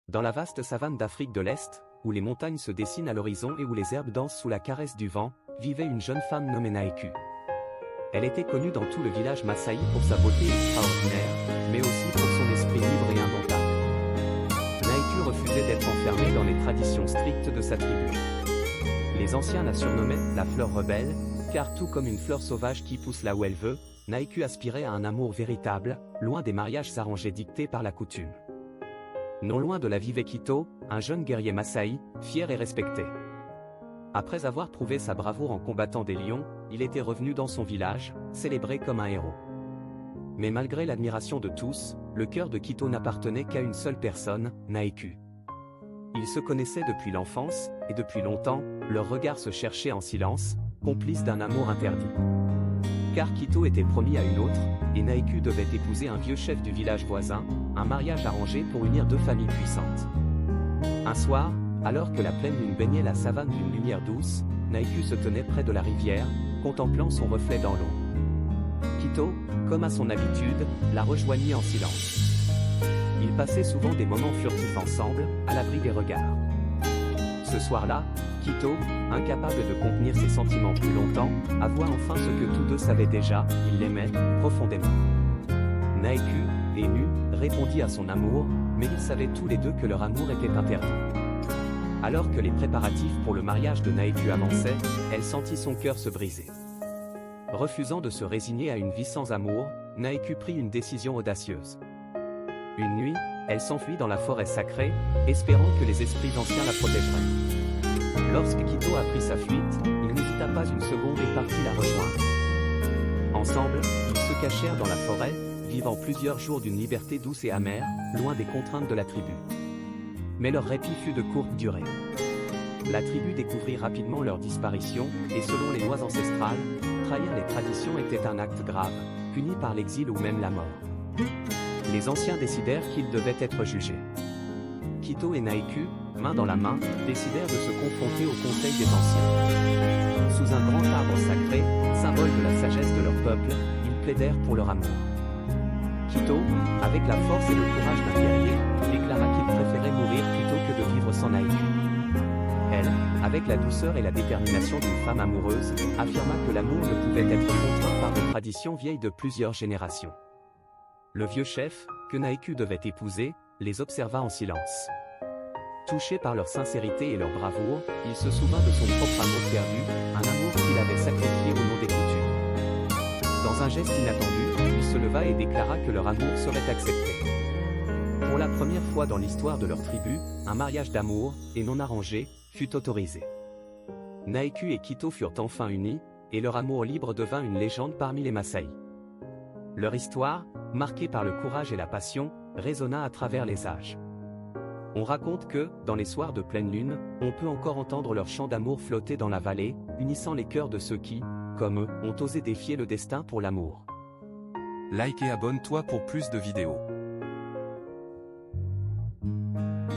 Dans la vaste savane d'Afrique de l'Est, où les montagnes se dessinent à l'horizon et où les herbes dansent sous la caresse du vent, vivait une jeune femme nommée Naeku. Elle était connue dans tout le village Maasai pour sa beauté extraordinaire, mais aussi pour son esprit libre et indomptable. Naeku refusait d'être enfermée dans les traditions strictes de sa tribu. Les anciens la surnommaient la fleur rebelle, car tout comme une fleur sauvage qui pousse là où elle veut, Naeku aspirait à un amour véritable, loin des mariages arrangés dictés par la coutume. Non loin de là vivait Kito, un jeune guerrier Maasai, fier et respecté. Après avoir prouvé sa bravoure en combattant des lions, il était revenu dans son village, célébré comme un héros. Mais malgré l'admiration de tous, le cœur de Kito n'appartenait qu'à une seule personne, Naeku. Ils se connaissaient depuis l'enfance, et depuis longtemps, leurs regards se cherchaient en silence, complices d'un amour interdit. Car Kito était promis à une autre, et Naeku devait épouser un vieux chef du village voisin, un mariage arrangé pour unir deux familles puissantes. Un soir, alors que la pleine lune baignait la savane d'une lumière douce, Naeku se tenait près de la rivière, contemplant son reflet dans l'eau. Kito, comme à son habitude, la rejoignit en silence. Ils passaient souvent des moments furtifs ensemble, à l'abri des regards. Ce soir-là, Kito, incapable de contenir ses sentiments plus longtemps, avoua enfin ce que tous deux savaient déjà, il l'aimait, profondément. Naeku, ému, répondit à son amour, mais ils savaient tous les deux que leur amour était interdit. Alors que les préparatifs pour le mariage de Naeku avançaient, elle sentit son cœur se briser. Refusant de se résigner à une vie sans amour, Naeku prit une décision audacieuse. Une nuit, elle s'enfuit dans la forêt sacrée, espérant que les esprits anciens la protégeraient. Lorsque Kito apprit sa fuite, il n'hésita pas une seconde et partit la rejoindre. Ensemble, ils se cachèrent dans la forêt, vivant plusieurs jours d'une liberté douce et amère, loin des contraintes de la tribu. Mais leur répit fut de courte durée. La tribu découvrit rapidement leur disparition, et selon les lois ancestrales, trahir les traditions était un acte grave, puni par l'exil ou même la mort. Les anciens décidèrent qu'ils devaient être jugés. Kito et Naeku, main dans la main, décidèrent de se confronter au conseil des anciens. Sous un grand arbre sacré, symbole de la sagesse de leur peuple, ils plaidèrent pour leur amour. Kito, avec la force et le courage d'un guerrier, déclara qu'il préférait mourir plutôt que de vivre sans Naeku. Elle, avec la douceur et la détermination d'une femme amoureuse, affirma que l'amour ne pouvait être contraint par des traditions vieilles de plusieurs générations. Le vieux chef, que Naeku devait épouser, les observa en silence. Touché par leur sincérité et leur bravoure, il se souvint de son propre amour perdu, un amour qu'il avait sacrifié au nom des coutumes. Dans un geste inattendu, il se leva et déclara que leur amour serait accepté. Pour la première fois dans l'histoire de leur tribu, un mariage d'amour, et non arrangé, fut autorisé. Naeku et Kito furent enfin unis, et leur amour libre devint une légende parmi les Maasai. Leur histoire, marquée par le courage et la passion, résonna à travers les âges. On raconte que, dans les soirs de pleine lune, on peut encore entendre leur chant d'amour flotter dans la vallée, unissant les cœurs de ceux qui, comme eux, ont osé défier le destin pour l'amour. Like et abonne-toi pour plus de vidéos.